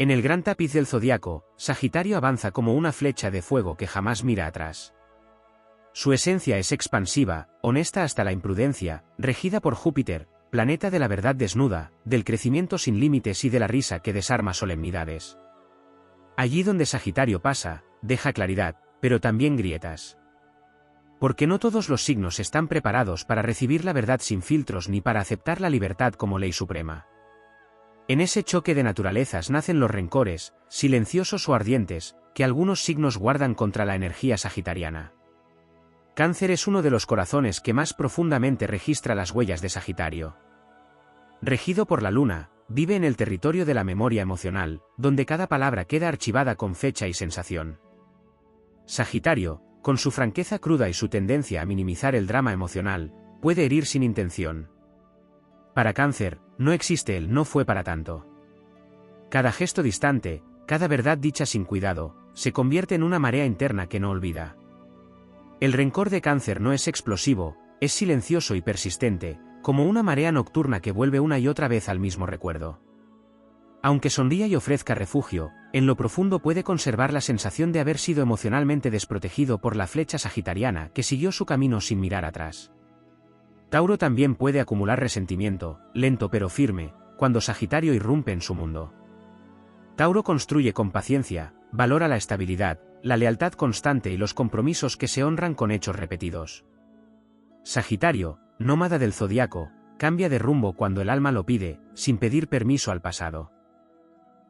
En el gran tapiz del zodiaco, Sagitario avanza como una flecha de fuego que jamás mira atrás. Su esencia es expansiva, honesta hasta la imprudencia, regida por Júpiter, planeta de la verdad desnuda, del crecimiento sin límites y de la risa que desarma solemnidades. Allí donde Sagitario pasa, deja claridad, pero también grietas. Porque no todos los signos están preparados para recibir la verdad sin filtros ni para aceptar la libertad como ley suprema. En ese choque de naturalezas nacen los rencores, silenciosos o ardientes, que algunos signos guardan contra la energía sagitariana. Cáncer es uno de los corazones que más profundamente registra las huellas de Sagitario. Regido por la luna, vive en el territorio de la memoria emocional, donde cada palabra queda archivada con fecha y sensación. Sagitario, con su franqueza cruda y su tendencia a minimizar el drama emocional, puede herir sin intención. Para Cáncer, no existe el no fue para tanto. Cada gesto distante, cada verdad dicha sin cuidado, se convierte en una marea interna que no olvida. El rencor de Cáncer no es explosivo, es silencioso y persistente, como una marea nocturna que vuelve una y otra vez al mismo recuerdo. Aunque sonría y ofrezca refugio, en lo profundo puede conservar la sensación de haber sido emocionalmente desprotegido por la flecha sagitariana que siguió su camino sin mirar atrás. Tauro también puede acumular resentimiento, lento pero firme, cuando Sagitario irrumpe en su mundo. Tauro construye con paciencia, valora la estabilidad, la lealtad constante y los compromisos que se honran con hechos repetidos. Sagitario, nómada del zodiaco, cambia de rumbo cuando el alma lo pide, sin pedir permiso al pasado.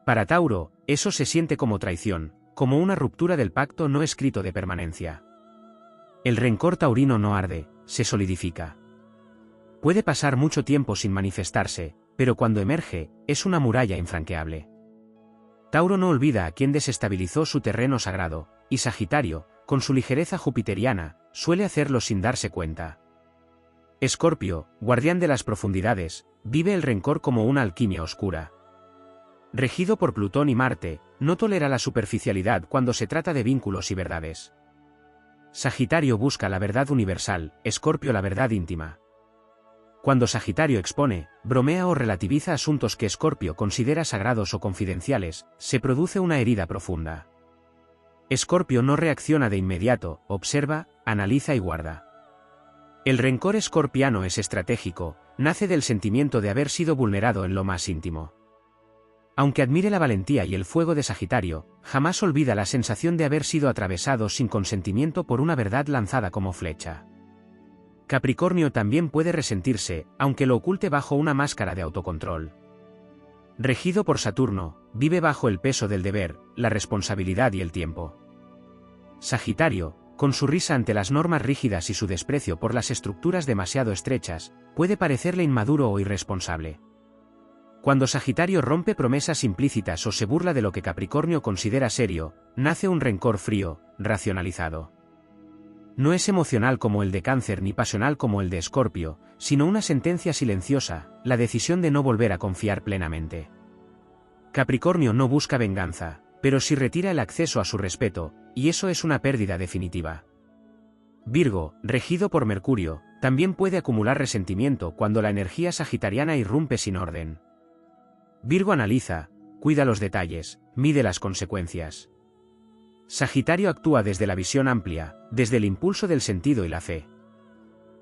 Para Tauro, eso se siente como traición, como una ruptura del pacto no escrito de permanencia. El rencor taurino no arde, se solidifica. Puede pasar mucho tiempo sin manifestarse, pero cuando emerge, es una muralla infranqueable. Tauro no olvida a quien desestabilizó su terreno sagrado, y Sagitario, con su ligereza jupiteriana, suele hacerlo sin darse cuenta. Escorpio, guardián de las profundidades, vive el rencor como una alquimia oscura. Regido por Plutón y Marte, no tolera la superficialidad cuando se trata de vínculos y verdades. Sagitario busca la verdad universal, Escorpio la verdad íntima. Cuando Sagitario expone, bromea o relativiza asuntos que Escorpio considera sagrados o confidenciales, se produce una herida profunda. Escorpio no reacciona de inmediato, observa, analiza y guarda. El rencor escorpiano es estratégico, nace del sentimiento de haber sido vulnerado en lo más íntimo. Aunque admire la valentía y el fuego de Sagitario, jamás olvida la sensación de haber sido atravesado sin consentimiento por una verdad lanzada como flecha. Capricornio también puede resentirse, aunque lo oculte bajo una máscara de autocontrol. Regido por Saturno, vive bajo el peso del deber, la responsabilidad y el tiempo. Sagitario, con su risa ante las normas rígidas y su desprecio por las estructuras demasiado estrechas, puede parecerle inmaduro o irresponsable. Cuando Sagitario rompe promesas implícitas o se burla de lo que Capricornio considera serio, nace un rencor frío, racionalizado. No es emocional como el de Cáncer ni pasional como el de Escorpio, sino una sentencia silenciosa, la decisión de no volver a confiar plenamente. Capricornio no busca venganza, pero sí retira el acceso a su respeto, y eso es una pérdida definitiva. Virgo, regido por Mercurio, también puede acumular resentimiento cuando la energía sagitariana irrumpe sin orden. Virgo analiza, cuida los detalles, mide las consecuencias. Sagitario actúa desde la visión amplia, desde el impulso del sentido y la fe.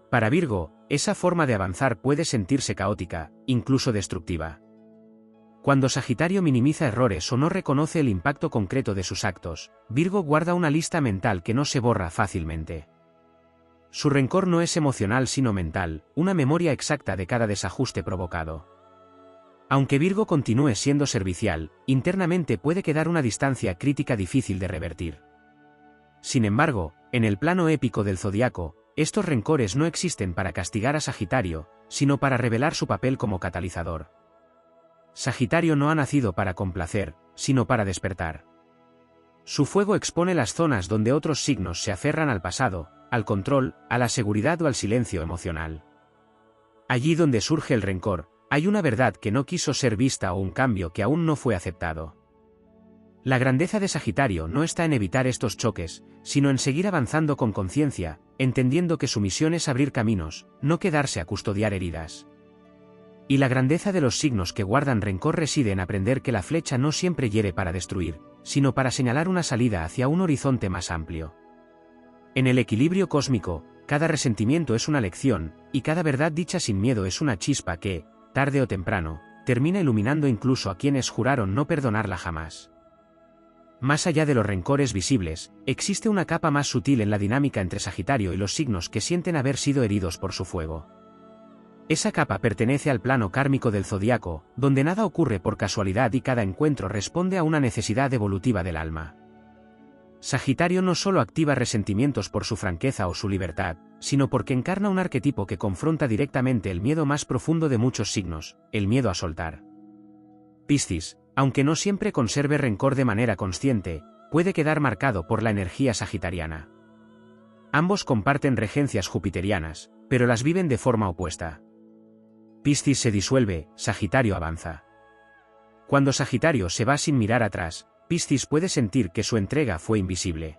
Para Virgo, esa forma de avanzar puede sentirse caótica, incluso destructiva. Cuando Sagitario minimiza errores o no reconoce el impacto concreto de sus actos, Virgo guarda una lista mental que no se borra fácilmente. Su rencor no es emocional sino mental, una memoria exacta de cada desajuste provocado. Aunque Virgo continúe siendo servicial, internamente puede quedar una distancia crítica difícil de revertir. Sin embargo, en el plano épico del zodiaco, estos rencores no existen para castigar a Sagitario, sino para revelar su papel como catalizador. Sagitario no ha nacido para complacer, sino para despertar. Su fuego expone las zonas donde otros signos se aferran al pasado, al control, a la seguridad o al silencio emocional. Allí donde surge el rencor, hay una verdad que no quiso ser vista o un cambio que aún no fue aceptado. La grandeza de Sagitario no está en evitar estos choques, sino en seguir avanzando con conciencia, entendiendo que su misión es abrir caminos, no quedarse a custodiar heridas. Y la grandeza de los signos que guardan rencor reside en aprender que la flecha no siempre hiere para destruir, sino para señalar una salida hacia un horizonte más amplio. En el equilibrio cósmico, cada resentimiento es una lección, y cada verdad dicha sin miedo es una chispa que, tarde o temprano, termina iluminando incluso a quienes juraron no perdonarla jamás. Más allá de los rencores visibles, existe una capa más sutil en la dinámica entre Sagitario y los signos que sienten haber sido heridos por su fuego. Esa capa pertenece al plano kármico del zodiaco, donde nada ocurre por casualidad y cada encuentro responde a una necesidad evolutiva del alma. Sagitario no solo activa resentimientos por su franqueza o su libertad, sino porque encarna un arquetipo que confronta directamente el miedo más profundo de muchos signos, el miedo a soltar. Piscis, aunque no siempre conserve rencor de manera consciente, puede quedar marcado por la energía sagitariana. Ambos comparten regencias jupiterianas, pero las viven de forma opuesta. Piscis se disuelve, Sagitario avanza. Cuando Sagitario se va sin mirar atrás, Piscis puede sentir que su entrega fue invisible.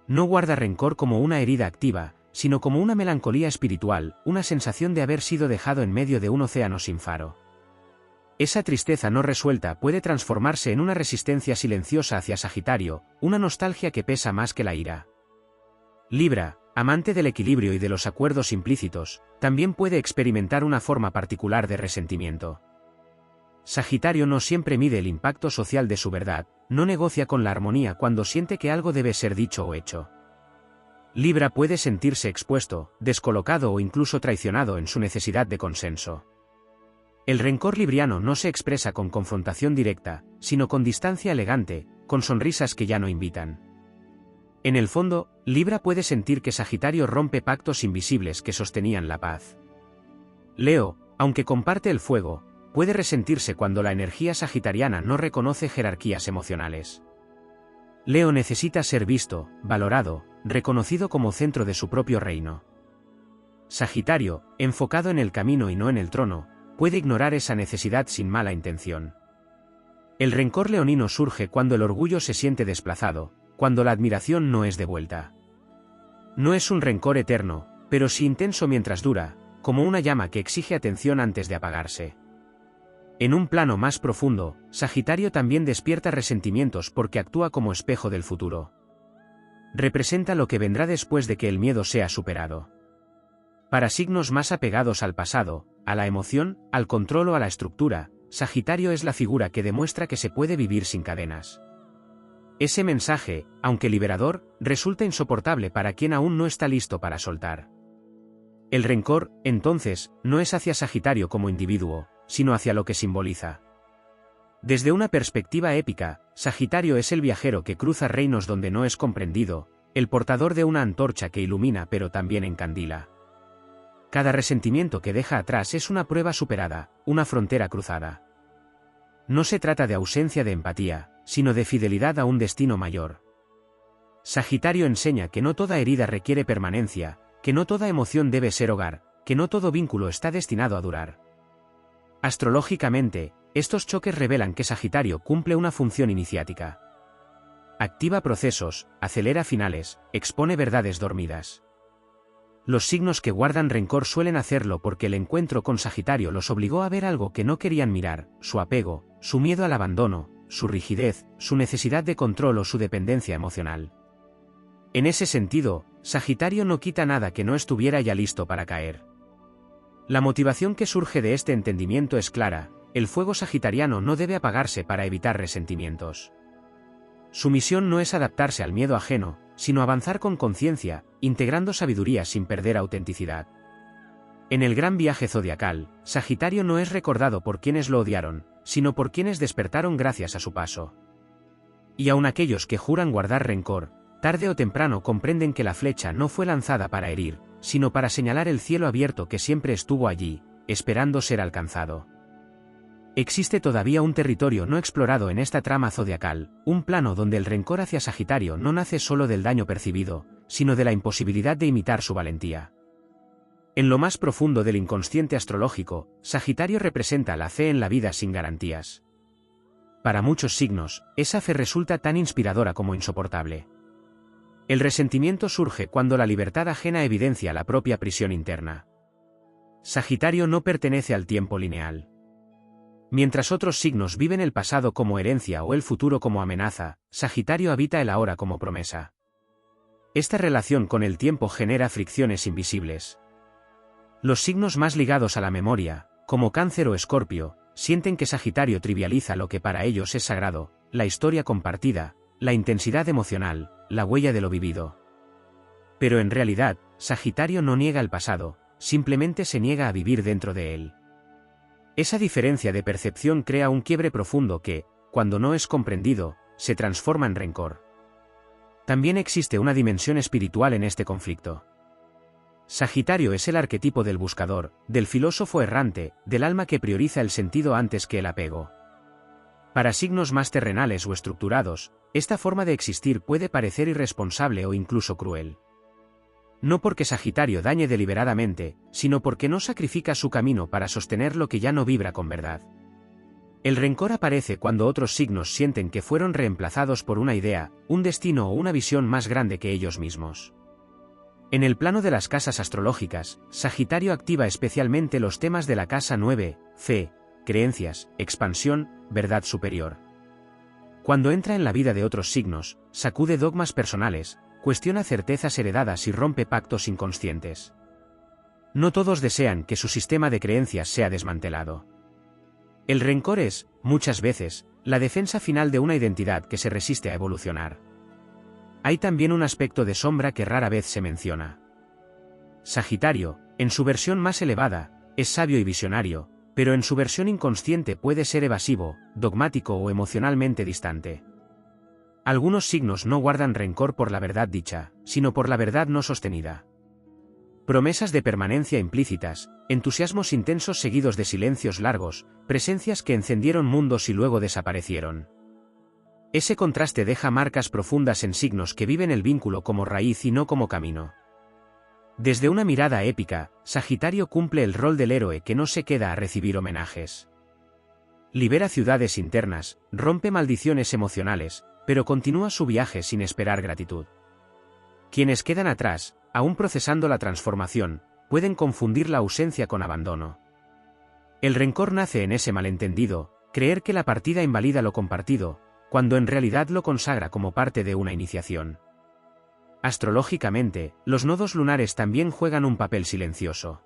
No guarda rencor como una herida activa, sino como una melancolía espiritual, una sensación de haber sido dejado en medio de un océano sin faro. Esa tristeza no resuelta puede transformarse en una resistencia silenciosa hacia Sagitario, una nostalgia que pesa más que la ira. Libra, amante del equilibrio y de los acuerdos implícitos, también puede experimentar una forma particular de resentimiento. Sagitario no siempre mide el impacto social de su verdad, no negocia con la armonía cuando siente que algo debe ser dicho o hecho. Libra puede sentirse expuesto, descolocado o incluso traicionado en su necesidad de consenso. El rencor libriano no se expresa con confrontación directa, sino con distancia elegante, con sonrisas que ya no invitan. En el fondo, Libra puede sentir que Sagitario rompe pactos invisibles que sostenían la paz. Leo, aunque comparte el fuego, puede resentirse cuando la energía sagitariana no reconoce jerarquías emocionales. Leo necesita ser visto, valorado, reconocido como centro de su propio reino. Sagitario, enfocado en el camino y no en el trono, puede ignorar esa necesidad sin mala intención. El rencor leonino surge cuando el orgullo se siente desplazado, cuando la admiración no es devuelta. No es un rencor eterno, pero sí intenso mientras dura, como una llama que exige atención antes de apagarse. En un plano más profundo, Sagitario también despierta resentimientos porque actúa como espejo del futuro. Representa lo que vendrá después de que el miedo sea superado. Para signos más apegados al pasado, a la emoción, al control o a la estructura, Sagitario es la figura que demuestra que se puede vivir sin cadenas. Ese mensaje, aunque liberador, resulta insoportable para quien aún no está listo para soltar. El rencor, entonces, no es hacia Sagitario como individuo, sino hacia lo que simboliza. Desde una perspectiva épica, Sagitario es el viajero que cruza reinos donde no es comprendido, el portador de una antorcha que ilumina pero también encandila. Cada resentimiento que deja atrás es una prueba superada, una frontera cruzada. No se trata de ausencia de empatía, sino de fidelidad a un destino mayor. Sagitario enseña que no toda herida requiere permanencia, que no toda emoción debe ser hogar, que no todo vínculo está destinado a durar. Astrológicamente, estos choques revelan que Sagitario cumple una función iniciática. Activa procesos, acelera finales, expone verdades dormidas. Los signos que guardan rencor suelen hacerlo porque el encuentro con Sagitario los obligó a ver algo que no querían mirar, su apego, su miedo al abandono, su rigidez, su necesidad de control o su dependencia emocional. En ese sentido, Sagitario no quita nada que no estuviera ya listo para caer. La motivación que surge de este entendimiento es clara: el fuego sagitariano no debe apagarse para evitar resentimientos. Su misión no es adaptarse al miedo ajeno, sino avanzar con conciencia, integrando sabiduría sin perder autenticidad. En el gran viaje zodiacal, Sagitario no es recordado por quienes lo odiaron, sino por quienes despertaron gracias a su paso. Y aun aquellos que juran guardar rencor, tarde o temprano comprenden que la flecha no fue lanzada para herir, sino para señalar el cielo abierto que siempre estuvo allí, esperando ser alcanzado. Existe todavía un territorio no explorado en esta trama zodiacal, un plano donde el rencor hacia Sagitario no nace solo del daño percibido, sino de la imposibilidad de imitar su valentía. En lo más profundo del inconsciente astrológico, Sagitario representa la fe en la vida sin garantías. Para muchos signos, esa fe resulta tan inspiradora como insoportable. El resentimiento surge cuando la libertad ajena evidencia la propia prisión interna. Sagitario no pertenece al tiempo lineal. Mientras otros signos viven el pasado como herencia o el futuro como amenaza, Sagitario habita el ahora como promesa. Esta relación con el tiempo genera fricciones invisibles. Los signos más ligados a la memoria, como Cáncer o Escorpio, sienten que Sagitario trivializa lo que para ellos es sagrado, la historia compartida, la intensidad emocional, la huella de lo vivido. Pero en realidad, Sagitario no niega el pasado, simplemente se niega a vivir dentro de él. Esa diferencia de percepción crea un quiebre profundo que, cuando no es comprendido, se transforma en rencor. También existe una dimensión espiritual en este conflicto. Sagitario es el arquetipo del buscador, del filósofo errante, del alma que prioriza el sentido antes que el apego. Para signos más terrenales o estructurados, esta forma de existir puede parecer irresponsable o incluso cruel. No porque Sagitario dañe deliberadamente, sino porque no sacrifica su camino para sostener lo que ya no vibra con verdad. El rencor aparece cuando otros signos sienten que fueron reemplazados por una idea, un destino o una visión más grande que ellos mismos. En el plano de las casas astrológicas, Sagitario activa especialmente los temas de la casa 9, fe, creencias, expansión, verdad superior. Cuando entra en la vida de otros signos, sacude dogmas personales, cuestiona certezas heredadas y rompe pactos inconscientes. No todos desean que su sistema de creencias sea desmantelado. El rencor es, muchas veces, la defensa final de una identidad que se resiste a evolucionar. Hay también un aspecto de sombra que rara vez se menciona. Sagitario, en su versión más elevada, es sabio y visionario, pero en su versión inconsciente puede ser evasivo, dogmático o emocionalmente distante. Algunos signos no guardan rencor por la verdad dicha, sino por la verdad no sostenida. Promesas de permanencia implícitas, entusiasmos intensos seguidos de silencios largos, presencias que encendieron mundos y luego desaparecieron. Ese contraste deja marcas profundas en signos que viven el vínculo como raíz y no como camino. Desde una mirada épica, Sagitario cumple el rol del héroe que no se queda a recibir homenajes. Libera ciudades internas, rompe maldiciones emocionales, pero continúa su viaje sin esperar gratitud. Quienes quedan atrás, aún procesando la transformación, pueden confundir la ausencia con abandono. El rencor nace en ese malentendido, creer que la partida invalida lo compartido, cuando en realidad lo consagra como parte de una iniciación. Astrológicamente, los nodos lunares también juegan un papel silencioso.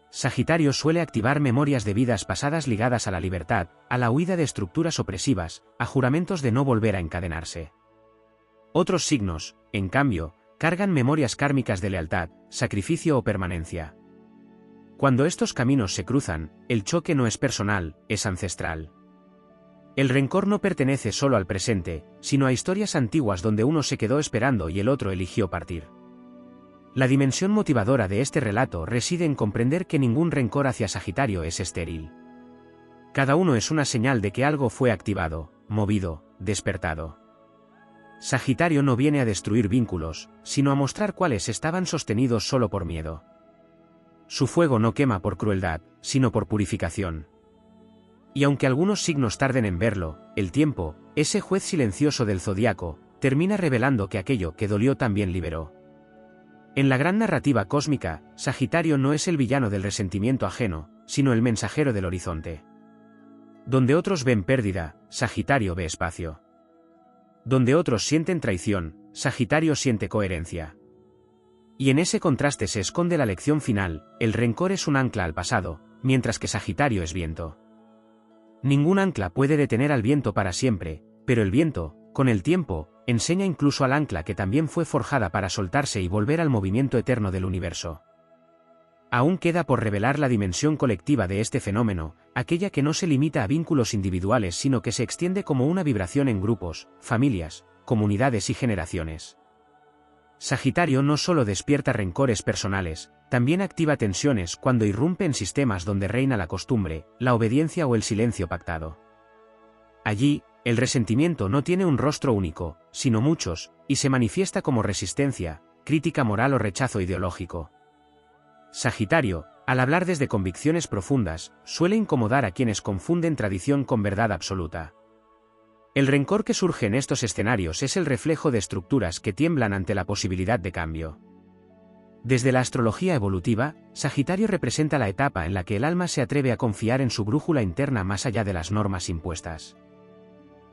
Sagitario suele activar memorias de vidas pasadas ligadas a la libertad, a la huida de estructuras opresivas, a juramentos de no volver a encadenarse. Otros signos, en cambio, cargan memorias kármicas de lealtad, sacrificio o permanencia. Cuando estos caminos se cruzan, el choque no es personal, es ancestral. El rencor no pertenece solo al presente, sino a historias antiguas donde uno se quedó esperando y el otro eligió partir. La dimensión motivadora de este relato reside en comprender que ningún rencor hacia Sagitario es estéril. Cada uno es una señal de que algo fue activado, movido, despertado. Sagitario no viene a destruir vínculos, sino a mostrar cuáles estaban sostenidos solo por miedo. Su fuego no quema por crueldad, sino por purificación. Y aunque algunos signos tarden en verlo, el tiempo, ese juez silencioso del zodiaco, termina revelando que aquello que dolió también liberó. En la gran narrativa cósmica, Sagitario no es el villano del resentimiento ajeno, sino el mensajero del horizonte. Donde otros ven pérdida, Sagitario ve espacio. Donde otros sienten traición, Sagitario siente coherencia. Y en ese contraste se esconde la lección final: el rencor es un ancla al pasado, mientras que Sagitario es viento. Ningún ancla puede detener al viento para siempre, pero el viento, con el tiempo, enseña incluso al ancla que también fue forjada para soltarse y volver al movimiento eterno del universo. Aún queda por revelar la dimensión colectiva de este fenómeno, aquella que no se limita a vínculos individuales sino que se extiende como una vibración en grupos, familias, comunidades y generaciones. Sagitario no solo despierta rencores personales, también activa tensiones cuando irrumpe en sistemas donde reina la costumbre, la obediencia o el silencio pactado. Allí, el resentimiento no tiene un rostro único, sino muchos, y se manifiesta como resistencia, crítica moral o rechazo ideológico. Sagitario, al hablar desde convicciones profundas, suele incomodar a quienes confunden tradición con verdad absoluta. El rencor que surge en estos escenarios es el reflejo de estructuras que tiemblan ante la posibilidad de cambio. Desde la astrología evolutiva, Sagitario representa la etapa en la que el alma se atreve a confiar en su brújula interna más allá de las normas impuestas.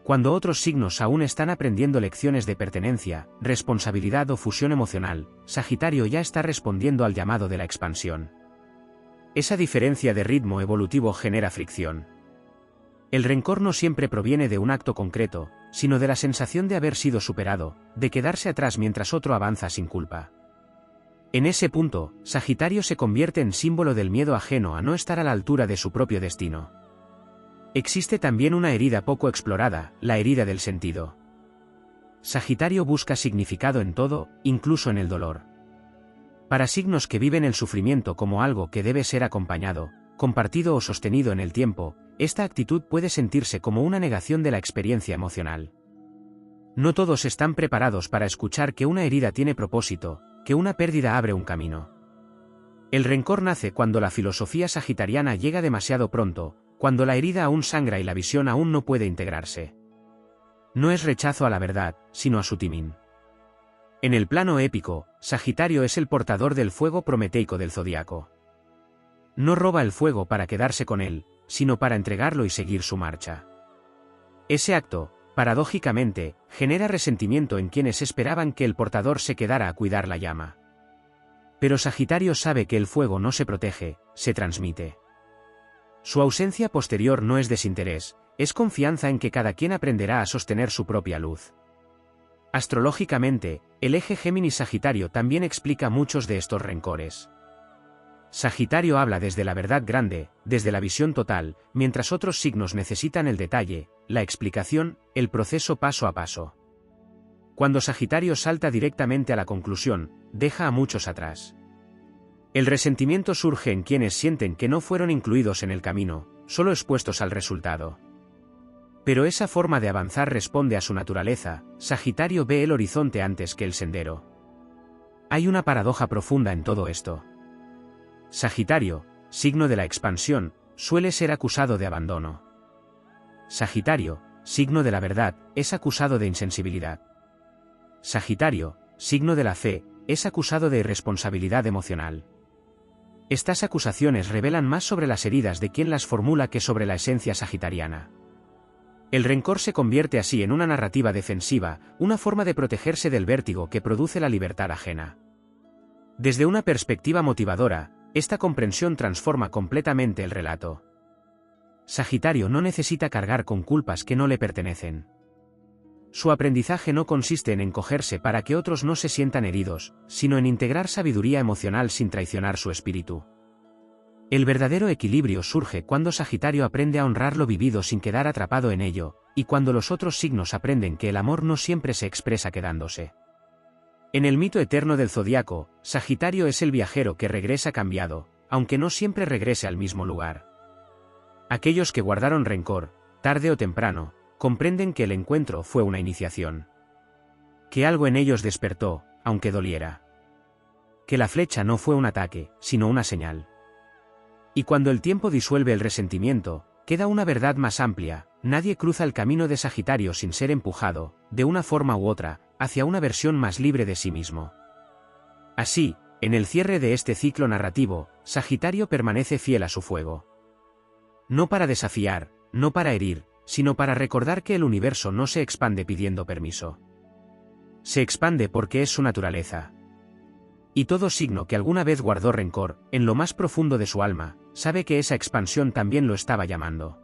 Cuando otros signos aún están aprendiendo lecciones de pertenencia, responsabilidad o fusión emocional, Sagitario ya está respondiendo al llamado de la expansión. Esa diferencia de ritmo evolutivo genera fricción. El rencor no siempre proviene de un acto concreto, sino de la sensación de haber sido superado, de quedarse atrás mientras otro avanza sin culpa. En ese punto, Sagitario se convierte en símbolo del miedo ajeno a no estar a la altura de su propio destino. Existe también una herida poco explorada, la herida del sentido. Sagitario busca significado en todo, incluso en el dolor. Para signos que viven el sufrimiento como algo que debe ser acompañado, compartido o sostenido en el tiempo, esta actitud puede sentirse como una negación de la experiencia emocional. No todos están preparados para escuchar que una herida tiene propósito, que una pérdida abre un camino. El rencor nace cuando la filosofía sagitariana llega demasiado pronto, cuando la herida aún sangra y la visión aún no puede integrarse. No es rechazo a la verdad, sino a su timín. En el plano épico, Sagitario es el portador del fuego prometeico del zodiaco. No roba el fuego para quedarse con él, sino para entregarlo y seguir su marcha. Ese acto, paradójicamente, genera resentimiento en quienes esperaban que el portador se quedara a cuidar la llama. Pero Sagitario sabe que el fuego no se protege, se transmite. Su ausencia posterior no es desinterés, es confianza en que cada quien aprenderá a sostener su propia luz. Astrológicamente, el eje Géminis-Sagitario también explica muchos de estos rencores. Sagitario habla desde la verdad grande, desde la visión total, mientras otros signos necesitan el detalle, la explicación, el proceso paso a paso. Cuando Sagitario salta directamente a la conclusión, deja a muchos atrás. El resentimiento surge en quienes sienten que no fueron incluidos en el camino, solo expuestos al resultado. Pero esa forma de avanzar responde a su naturaleza. Sagitario ve el horizonte antes que el sendero. Hay una paradoja profunda en todo esto. Sagitario, signo de la expansión, suele ser acusado de abandono. Sagitario, signo de la verdad, es acusado de insensibilidad. Sagitario, signo de la fe, es acusado de irresponsabilidad emocional. Estas acusaciones revelan más sobre las heridas de quien las formula que sobre la esencia sagitariana. El rencor se convierte así en una narrativa defensiva, una forma de protegerse del vértigo que produce la libertad ajena. Desde una perspectiva motivadora, esta comprensión transforma completamente el relato. Sagitario no necesita cargar con culpas que no le pertenecen. Su aprendizaje no consiste en encogerse para que otros no se sientan heridos, sino en integrar sabiduría emocional sin traicionar su espíritu. El verdadero equilibrio surge cuando Sagitario aprende a honrar lo vivido sin quedar atrapado en ello, y cuando los otros signos aprenden que el amor no siempre se expresa quedándose. En el mito eterno del zodiaco, Sagitario es el viajero que regresa cambiado, aunque no siempre regrese al mismo lugar. Aquellos que guardaron rencor, tarde o temprano, comprenden que el encuentro fue una iniciación. Que algo en ellos despertó, aunque doliera. Que la flecha no fue un ataque, sino una señal. Y cuando el tiempo disuelve el resentimiento, queda una verdad más amplia: nadie cruza el camino de Sagitario sin ser empujado, de una forma u otra, hacia una versión más libre de sí mismo. Así, en el cierre de este ciclo narrativo, Sagitario permanece fiel a su fuego. No para desafiar, no para herir, sino para recordar que el universo no se expande pidiendo permiso. Se expande porque es su naturaleza. Y todo signo que alguna vez guardó rencor, en lo más profundo de su alma, sabe que esa expansión también lo estaba llamando.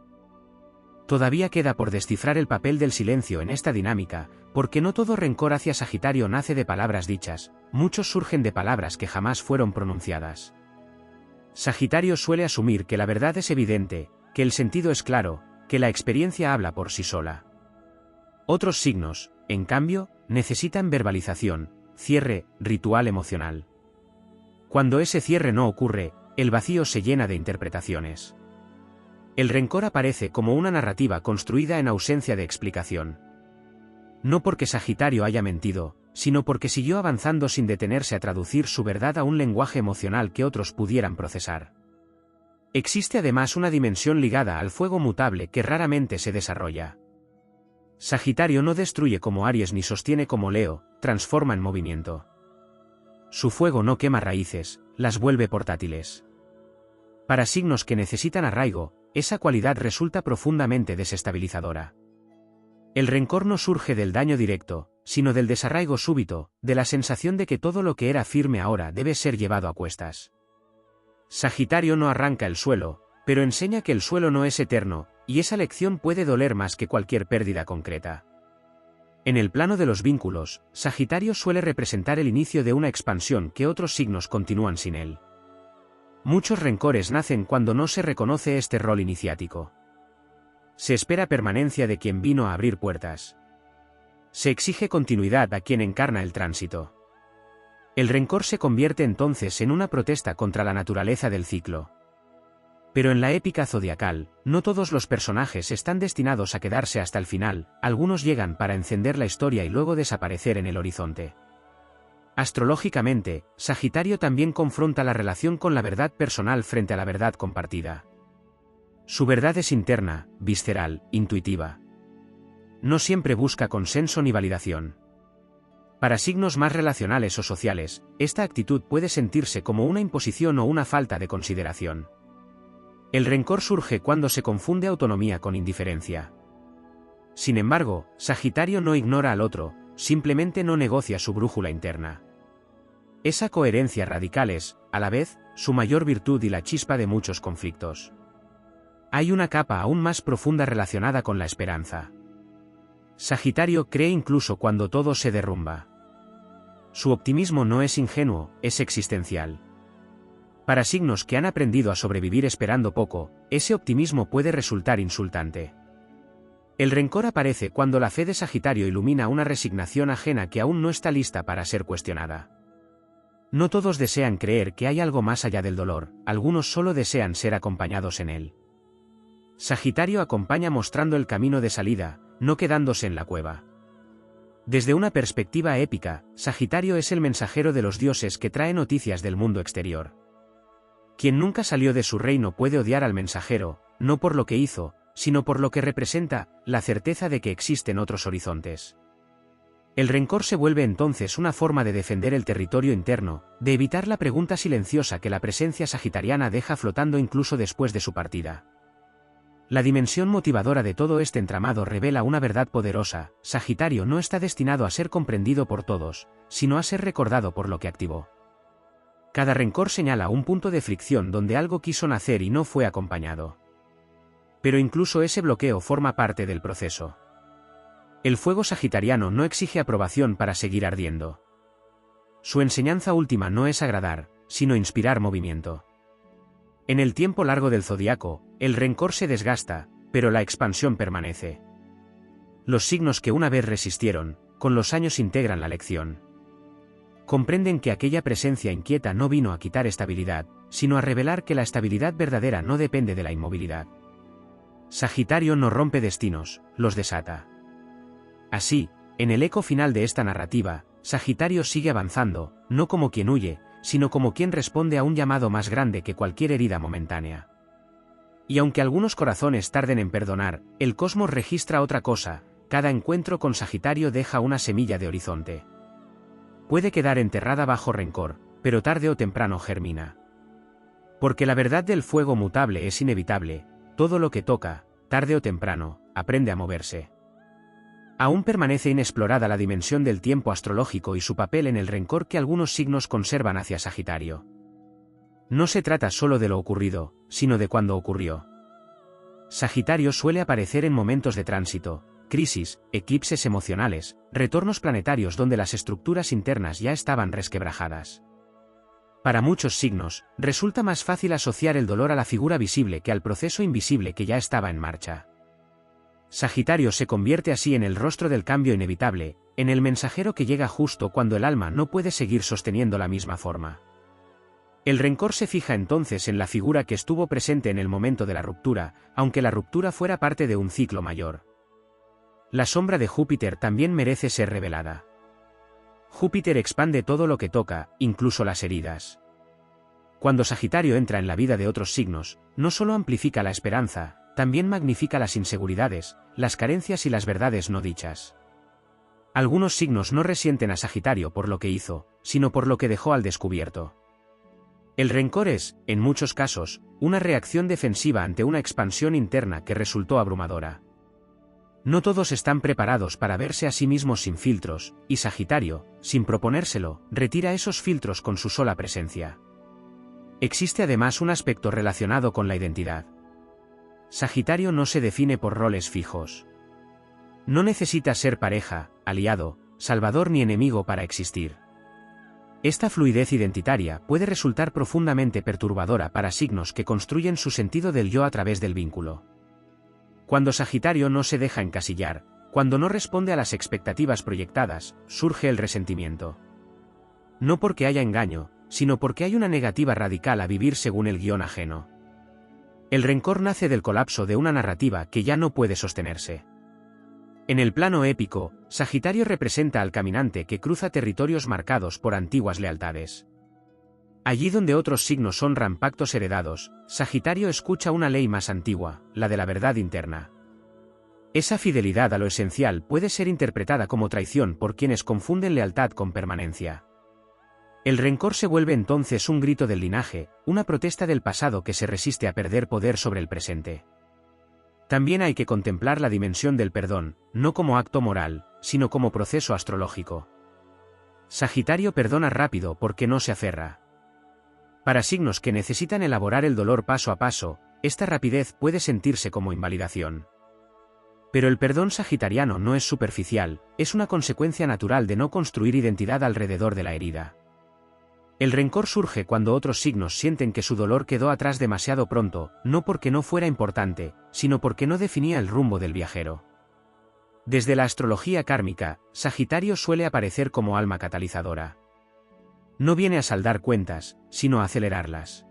Todavía queda por descifrar el papel del silencio en esta dinámica, porque no todo rencor hacia Sagitario nace de palabras dichas, muchos surgen de palabras que jamás fueron pronunciadas. Sagitario suele asumir que la verdad es evidente, que el sentido es claro, que la experiencia habla por sí sola. Otros signos, en cambio, necesitan verbalización, cierre, ritual emocional. Cuando ese cierre no ocurre, el vacío se llena de interpretaciones. El rencor aparece como una narrativa construida en ausencia de explicación. No porque Sagitario haya mentido, sino porque siguió avanzando sin detenerse a traducir su verdad a un lenguaje emocional que otros pudieran procesar. Existe además una dimensión ligada al fuego mutable que raramente se desarrolla. Sagitario no destruye como Aries ni sostiene como Leo, transforma en movimiento. Su fuego no quema raíces, las vuelve portátiles. Para signos que necesitan arraigo, esa cualidad resulta profundamente desestabilizadora. El rencor no surge del daño directo, sino del desarraigo súbito, de la sensación de que todo lo que era firme ahora debe ser llevado a cuestas. Sagitario no arranca el suelo, pero enseña que el suelo no es eterno, y esa lección puede doler más que cualquier pérdida concreta. En el plano de los vínculos, Sagitario suele representar el inicio de una expansión que otros signos continúan sin él. Muchos rencores nacen cuando no se reconoce este rol iniciático. Se espera permanencia de quien vino a abrir puertas. Se exige continuidad a quien encarna el tránsito. El rencor se convierte entonces en una protesta contra la naturaleza del ciclo. Pero en la épica zodiacal, no todos los personajes están destinados a quedarse hasta el final, algunos llegan para encender la historia y luego desaparecer en el horizonte. Astrológicamente, Sagitario también confronta la relación con la verdad personal frente a la verdad compartida. Su verdad es interna, visceral, intuitiva. No siempre busca consenso ni validación. Para signos más relacionales o sociales, esta actitud puede sentirse como una imposición o una falta de consideración. El rencor surge cuando se confunde autonomía con indiferencia. Sin embargo, Sagitario no ignora al otro, simplemente no negocia su brújula interna. Esa coherencia radical es, a la vez, su mayor virtud y la chispa de muchos conflictos. Hay una capa aún más profunda relacionada con la esperanza. Sagitario cree incluso cuando todo se derrumba. Su optimismo no es ingenuo, es existencial. Para signos que han aprendido a sobrevivir esperando poco, ese optimismo puede resultar insultante. El rencor aparece cuando la fe de Sagitario ilumina una resignación ajena que aún no está lista para ser cuestionada. No todos desean creer que hay algo más allá del dolor, algunos solo desean ser acompañados en él. Sagitario acompaña mostrando el camino de salida, no quedándose en la cueva. Desde una perspectiva épica, Sagitario es el mensajero de los dioses que trae noticias del mundo exterior. Quien nunca salió de su reino puede odiar al mensajero, no por lo que hizo, sino por lo que representa, la certeza de que existen otros horizontes. El rencor se vuelve entonces una forma de defender el territorio interno, de evitar la pregunta silenciosa que la presencia sagitariana deja flotando incluso después de su partida. La dimensión motivadora de todo este entramado revela una verdad poderosa: Sagitario no está destinado a ser comprendido por todos, sino a ser recordado por lo que activó. Cada rencor señala un punto de fricción donde algo quiso nacer y no fue acompañado. Pero incluso ese bloqueo forma parte del proceso. El fuego sagitariano no exige aprobación para seguir ardiendo. Su enseñanza última no es agradar, sino inspirar movimiento. En el tiempo largo del zodiaco, el rencor se desgasta, pero la expansión permanece. Los signos que una vez resistieron, con los años integran la lección. Comprenden que aquella presencia inquieta no vino a quitar estabilidad, sino a revelar que la estabilidad verdadera no depende de la inmovilidad. Sagitario no rompe destinos, los desata. Así, en el eco final de esta narrativa, Sagitario sigue avanzando, no como quien huye, sino como quien responde a un llamado más grande que cualquier herida momentánea. Y aunque algunos corazones tarden en perdonar, el cosmos registra otra cosa: cada encuentro con Sagitario deja una semilla de horizonte. Puede quedar enterrada bajo rencor, pero tarde o temprano germina. Porque la verdad del fuego mutable es inevitable: todo lo que toca, tarde o temprano, aprende a moverse. Aún permanece inexplorada la dimensión del tiempo astrológico y su papel en el rencor que algunos signos conservan hacia Sagitario. No se trata solo de lo ocurrido, sino de cuándo ocurrió. Sagitario suele aparecer en momentos de tránsito, crisis, eclipses emocionales, retornos planetarios donde las estructuras internas ya estaban resquebrajadas. Para muchos signos, resulta más fácil asociar el dolor a la figura visible que al proceso invisible que ya estaba en marcha. Sagitario se convierte así en el rostro del cambio inevitable, en el mensajero que llega justo cuando el alma no puede seguir sosteniendo la misma forma. El rencor se fija entonces en la figura que estuvo presente en el momento de la ruptura, aunque la ruptura fuera parte de un ciclo mayor. La sombra de Júpiter también merece ser revelada. Júpiter expande todo lo que toca, incluso las heridas. Cuando Sagitario entra en la vida de otros signos, no solo amplifica la esperanza, también magnifica las inseguridades, las carencias y las verdades no dichas. Algunos signos no resienten a Sagitario por lo que hizo, sino por lo que dejó al descubierto. El rencor es, en muchos casos, una reacción defensiva ante una expansión interna que resultó abrumadora. No todos están preparados para verse a sí mismos sin filtros, y Sagitario, sin proponérselo, retira esos filtros con su sola presencia. Existe además un aspecto relacionado con la identidad. Sagitario no se define por roles fijos. No necesita ser pareja, aliado, salvador ni enemigo para existir. Esta fluidez identitaria puede resultar profundamente perturbadora para signos que construyen su sentido del yo a través del vínculo. Cuando Sagitario no se deja encasillar, cuando no responde a las expectativas proyectadas, surge el resentimiento. No porque haya engaño, sino porque hay una negativa radical a vivir según el guión ajeno. El rencor nace del colapso de una narrativa que ya no puede sostenerse. En el plano épico, Sagitario representa al caminante que cruza territorios marcados por antiguas lealtades. Allí donde otros signos honran pactos heredados, Sagitario escucha una ley más antigua, la de la verdad interna. Esa fidelidad a lo esencial puede ser interpretada como traición por quienes confunden lealtad con permanencia. El rencor se vuelve entonces un grito del linaje, una protesta del pasado que se resiste a perder poder sobre el presente. También hay que contemplar la dimensión del perdón, no como acto moral, sino como proceso astrológico. Sagitario perdona rápido porque no se aferra. Para signos que necesitan elaborar el dolor paso a paso, esta rapidez puede sentirse como invalidación. Pero el perdón sagitariano no es superficial, es una consecuencia natural de no construir identidad alrededor de la herida. El rencor surge cuando otros signos sienten que su dolor quedó atrás demasiado pronto, no porque no fuera importante, sino porque no definía el rumbo del viajero. Desde la astrología kármica, Sagitario suele aparecer como alma catalizadora. No viene a saldar cuentas, sino a acelerarlas.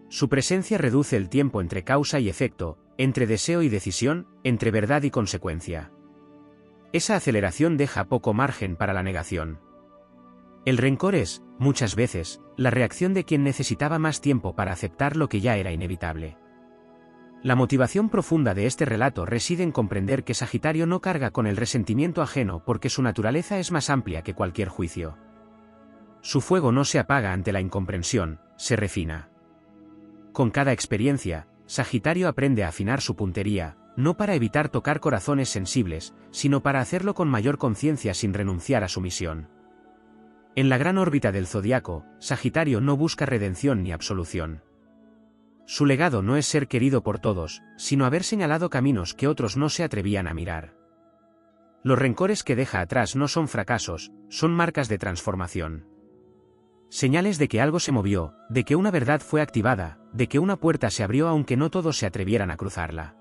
Su presencia reduce el tiempo entre causa y efecto, entre deseo y decisión, entre verdad y consecuencia. Esa aceleración deja poco margen para la negación. El rencor es, muchas veces, la reacción de quien necesitaba más tiempo para aceptar lo que ya era inevitable. La motivación profunda de este relato reside en comprender que Sagitario no carga con el resentimiento ajeno porque su naturaleza es más amplia que cualquier juicio. Su fuego no se apaga ante la incomprensión, se refina. Con cada experiencia, Sagitario aprende a afinar su puntería, no para evitar tocar corazones sensibles, sino para hacerlo con mayor conciencia sin renunciar a su misión. En la gran órbita del zodiaco, Sagitario no busca redención ni absolución. Su legado no es ser querido por todos, sino haber señalado caminos que otros no se atrevían a mirar. Los rencores que deja atrás no son fracasos, son marcas de transformación. Señales de que algo se movió, de que una verdad fue activada, de que una puerta se abrió aunque no todos se atrevieran a cruzarla.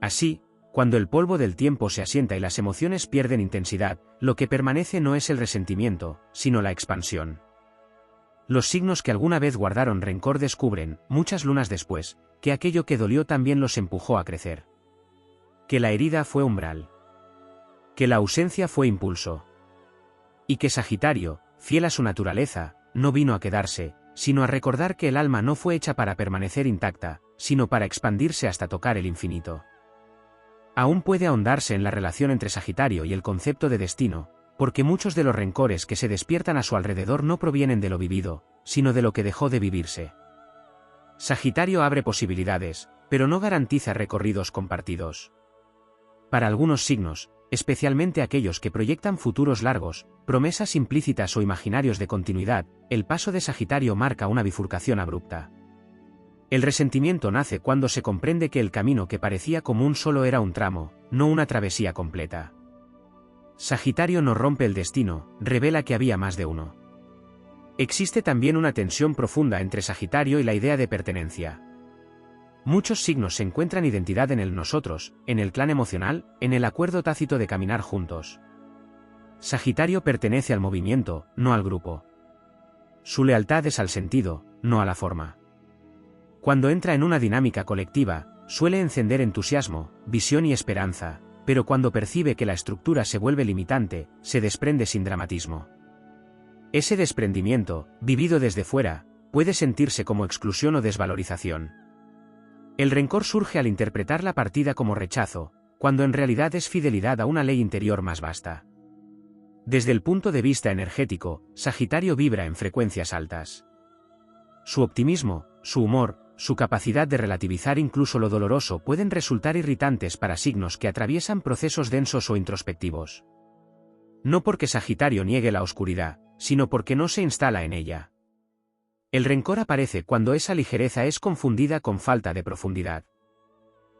Así, cuando el polvo del tiempo se asienta y las emociones pierden intensidad, lo que permanece no es el resentimiento, sino la expansión. Los signos que alguna vez guardaron rencor descubren, muchas lunas después, que aquello que dolió también los empujó a crecer. Que la herida fue umbral. Que la ausencia fue impulso. Y que Sagitario, fiel a su naturaleza, no vino a quedarse, sino a recordar que el alma no fue hecha para permanecer intacta, sino para expandirse hasta tocar el infinito. Aún puede ahondarse en la relación entre Sagitario y el concepto de destino, porque muchos de los rencores que se despiertan a su alrededor no provienen de lo vivido, sino de lo que dejó de vivirse. Sagitario abre posibilidades, pero no garantiza recorridos compartidos. Para algunos signos, especialmente aquellos que proyectan futuros largos, promesas implícitas o imaginarios de continuidad, el paso de Sagitario marca una bifurcación abrupta. El resentimiento nace cuando se comprende que el camino que parecía común solo era un tramo, no una travesía completa. Sagitario no rompe el destino, revela que había más de uno. Existe también una tensión profunda entre Sagitario y la idea de pertenencia. Muchos signos se encuentran identidad en el nosotros, en el clan emocional, en el acuerdo tácito de caminar juntos. Sagitario pertenece al movimiento, no al grupo. Su lealtad es al sentido, no a la forma. Cuando entra en una dinámica colectiva, suele encender entusiasmo, visión y esperanza, pero cuando percibe que la estructura se vuelve limitante, se desprende sin dramatismo. Ese desprendimiento, vivido desde fuera, puede sentirse como exclusión o desvalorización. El rencor surge al interpretar la partida como rechazo, cuando en realidad es fidelidad a una ley interior más vasta. Desde el punto de vista energético, Sagitario vibra en frecuencias altas. Su optimismo, su humor, su capacidad de relativizar incluso lo doloroso pueden resultar irritantes para signos que atraviesan procesos densos o introspectivos. No porque Sagitario niegue la oscuridad, sino porque no se instala en ella. El rencor aparece cuando esa ligereza es confundida con falta de profundidad.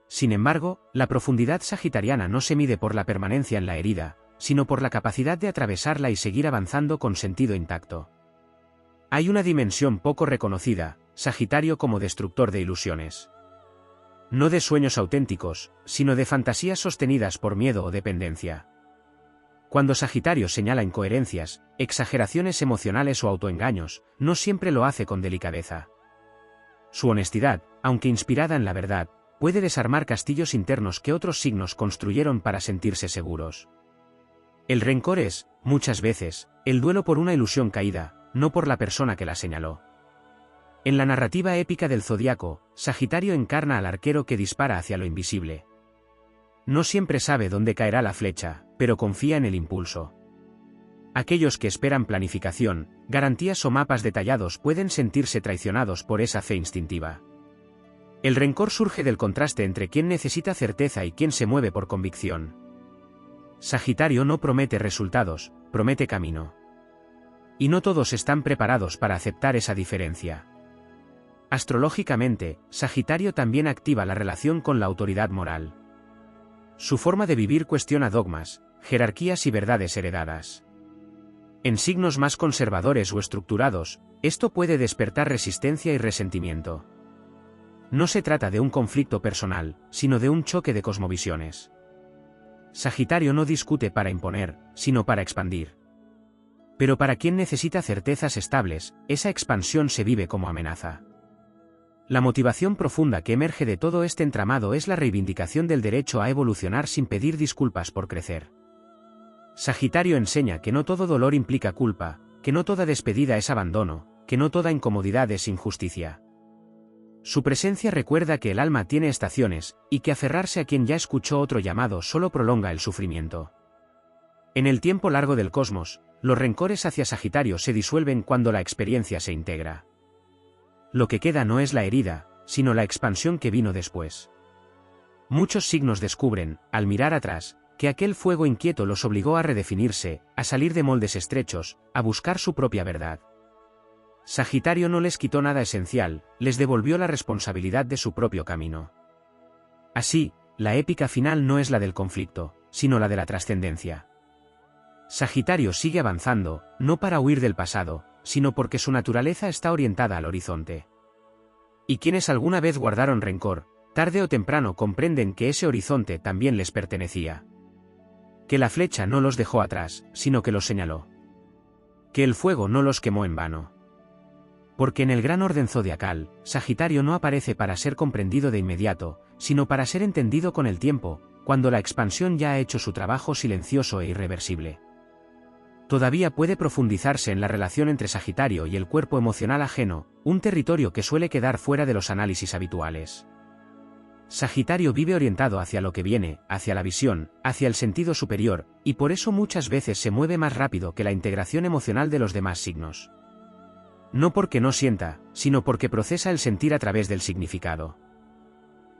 Sin embargo, la profundidad sagitariana no se mide por la permanencia en la herida, sino por la capacidad de atravesarla y seguir avanzando con sentido intacto. Hay una dimensión poco reconocida, Sagitario como destructor de ilusiones. No de sueños auténticos, sino de fantasías sostenidas por miedo o dependencia. Cuando Sagitario señala incoherencias, exageraciones emocionales o autoengaños, no siempre lo hace con delicadeza. Su honestidad, aunque inspirada en la verdad, puede desarmar castillos internos que otros signos construyeron para sentirse seguros. El rencor es, muchas veces, el duelo por una ilusión caída, no por la persona que la señaló. En la narrativa épica del zodiaco, Sagitario encarna al arquero que dispara hacia lo invisible. No siempre sabe dónde caerá la flecha, pero confía en el impulso. Aquellos que esperan planificación, garantías o mapas detallados pueden sentirse traicionados por esa fe instintiva. El rencor surge del contraste entre quien necesita certeza y quien se mueve por convicción. Sagitario no promete resultados, promete camino. Y no todos están preparados para aceptar esa diferencia. Astrológicamente, Sagitario también activa la relación con la autoridad moral. Su forma de vivir cuestiona dogmas, jerarquías y verdades heredadas. En signos más conservadores o estructurados, esto puede despertar resistencia y resentimiento. No se trata de un conflicto personal, sino de un choque de cosmovisiones. Sagitario no discute para imponer, sino para expandir. Pero para quien necesita certezas estables, esa expansión se vive como amenaza. La motivación profunda que emerge de todo este entramado es la reivindicación del derecho a evolucionar sin pedir disculpas por crecer. Sagitario enseña que no todo dolor implica culpa, que no toda despedida es abandono, que no toda incomodidad es injusticia. Su presencia recuerda que el alma tiene estaciones, y que aferrarse a quien ya escuchó otro llamado solo prolonga el sufrimiento. En el tiempo largo del cosmos, los rencores hacia Sagitario se disuelven cuando la experiencia se integra. Lo que queda no es la herida, sino la expansión que vino después. Muchos signos descubren, al mirar atrás, que aquel fuego inquieto los obligó a redefinirse, a salir de moldes estrechos, a buscar su propia verdad. Sagitario no les quitó nada esencial, les devolvió la responsabilidad de su propio camino. Así, la épica final no es la del conflicto, sino la de la trascendencia. Sagitario sigue avanzando, no para huir del pasado, sino porque su naturaleza está orientada al horizonte. Y quienes alguna vez guardaron rencor, tarde o temprano comprenden que ese horizonte también les pertenecía. Que la flecha no los dejó atrás, sino que los señaló. Que el fuego no los quemó en vano. Porque en el gran orden zodiacal, Sagitario no aparece para ser comprendido de inmediato, sino para ser entendido con el tiempo, cuando la expansión ya ha hecho su trabajo silencioso e irreversible. Todavía puede profundizarse en la relación entre Sagitario y el cuerpo emocional ajeno, un territorio que suele quedar fuera de los análisis habituales. Sagitario vive orientado hacia lo que viene, hacia la visión, hacia el sentido superior, y por eso muchas veces se mueve más rápido que la integración emocional de los demás signos. No porque no sienta, sino porque procesa el sentir a través del significado.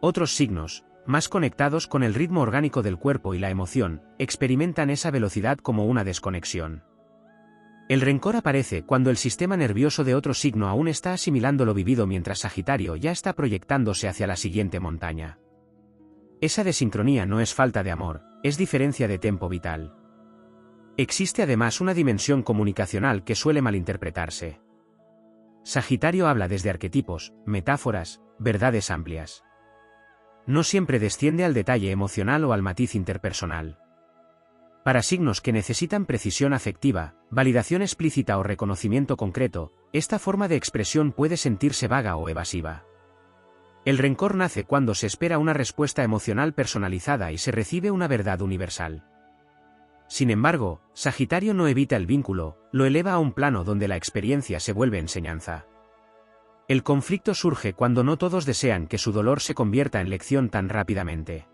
Otros signos, más conectados con el ritmo orgánico del cuerpo y la emoción, experimentan esa velocidad como una desconexión. El rencor aparece cuando el sistema nervioso de otro signo aún está asimilando lo vivido mientras Sagitario ya está proyectándose hacia la siguiente montaña. Esa desincronía no es falta de amor, es diferencia de tempo vital. Existe además una dimensión comunicacional que suele malinterpretarse. Sagitario habla desde arquetipos, metáforas, verdades amplias. No siempre desciende al detalle emocional o al matiz interpersonal. Para signos que necesitan precisión afectiva, validación explícita o reconocimiento concreto, esta forma de expresión puede sentirse vaga o evasiva. El rencor nace cuando se espera una respuesta emocional personalizada y se recibe una verdad universal. Sin embargo, Sagitario no evita el vínculo, lo eleva a un plano donde la experiencia se vuelve enseñanza. El conflicto surge cuando no todos desean que su dolor se convierta en lección tan rápidamente.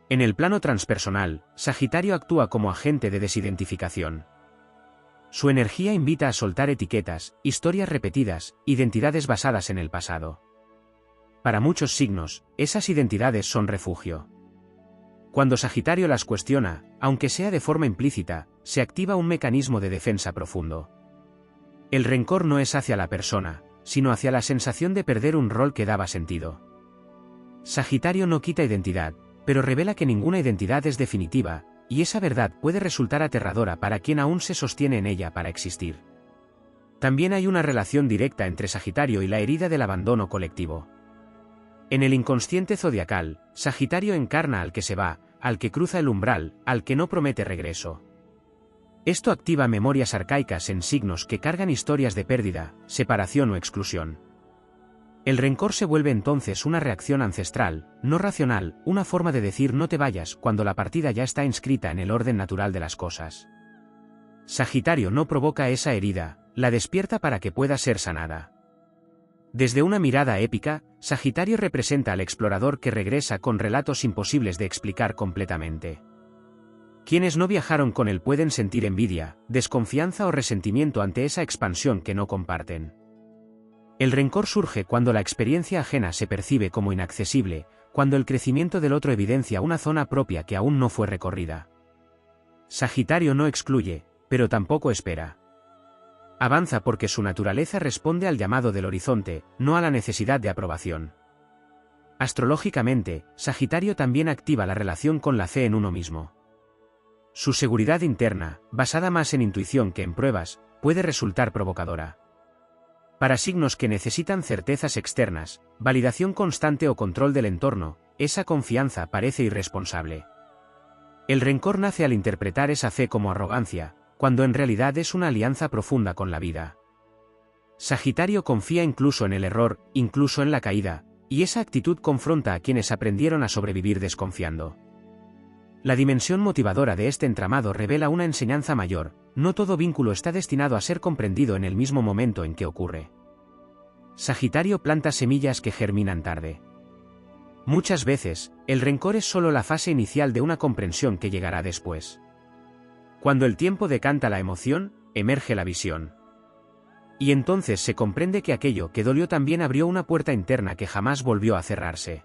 En el plano transpersonal, Sagitario actúa como agente de desidentificación. Su energía invita a soltar etiquetas, historias repetidas, identidades basadas en el pasado. Para muchos signos, esas identidades son refugio. Cuando Sagitario las cuestiona, aunque sea de forma implícita, se activa un mecanismo de defensa profundo. El rencor no es hacia la persona, sino hacia la sensación de perder un rol que daba sentido. Sagitario no quita identidad, pero revela que ninguna identidad es definitiva, y esa verdad puede resultar aterradora para quien aún se sostiene en ella para existir. También hay una relación directa entre Sagitario y la herida del abandono colectivo. En el inconsciente zodiacal, Sagitario encarna al que se va, al que cruza el umbral, al que no promete regreso. Esto activa memorias arcaicas en signos que cargan historias de pérdida, separación o exclusión. El rencor se vuelve entonces una reacción ancestral, no racional, una forma de decir no te vayas cuando la partida ya está inscrita en el orden natural de las cosas. Sagitario no provoca esa herida, la despierta para que pueda ser sanada. Desde una mirada épica, Sagitario representa al explorador que regresa con relatos imposibles de explicar completamente. Quienes no viajaron con él pueden sentir envidia, desconfianza o resentimiento ante esa expansión que no comparten. El rencor surge cuando la experiencia ajena se percibe como inaccesible, cuando el crecimiento del otro evidencia una zona propia que aún no fue recorrida. Sagitario no excluye, pero tampoco espera. Avanza porque su naturaleza responde al llamado del horizonte, no a la necesidad de aprobación. Astrológicamente, Sagitario también activa la relación con la fe en uno mismo. Su seguridad interna, basada más en intuición que en pruebas, puede resultar provocadora. Para signos que necesitan certezas externas, validación constante o control del entorno, esa confianza parece irresponsable. El rencor nace al interpretar esa fe como arrogancia, cuando en realidad es una alianza profunda con la vida. Sagitario confía incluso en el error, incluso en la caída, y esa actitud confronta a quienes aprendieron a sobrevivir desconfiando. La dimensión motivadora de este entramado revela una enseñanza mayor: no todo vínculo está destinado a ser comprendido en el mismo momento en que ocurre. Sagitario planta semillas que germinan tarde. Muchas veces, el rencor es solo la fase inicial de una comprensión que llegará después. Cuando el tiempo decanta la emoción, emerge la visión. Y entonces se comprende que aquello que dolió también abrió una puerta interna que jamás volvió a cerrarse.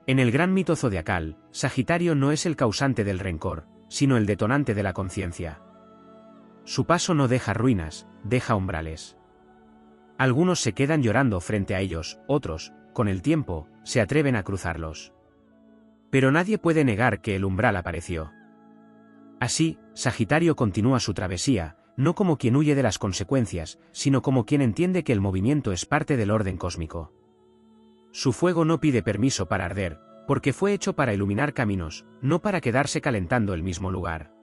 En el gran mito zodiacal, Sagitario no es el causante del rencor, sino el detonante de la conciencia. Su paso no deja ruinas, deja umbrales. Algunos se quedan llorando frente a ellos, otros, con el tiempo, se atreven a cruzarlos. Pero nadie puede negar que el umbral apareció. Así, Sagitario continúa su travesía, no como quien huye de las consecuencias, sino como quien entiende que el movimiento es parte del orden cósmico. Su fuego no pide permiso para arder, porque fue hecho para iluminar caminos, no para quedarse calentando el mismo lugar.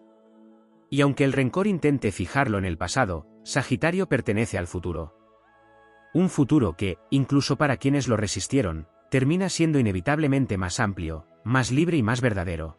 Y aunque el rencor intente fijarlo en el pasado, Sagitario pertenece al futuro. Un futuro que, incluso para quienes lo resistieron, termina siendo inevitablemente más amplio, más libre y más verdadero.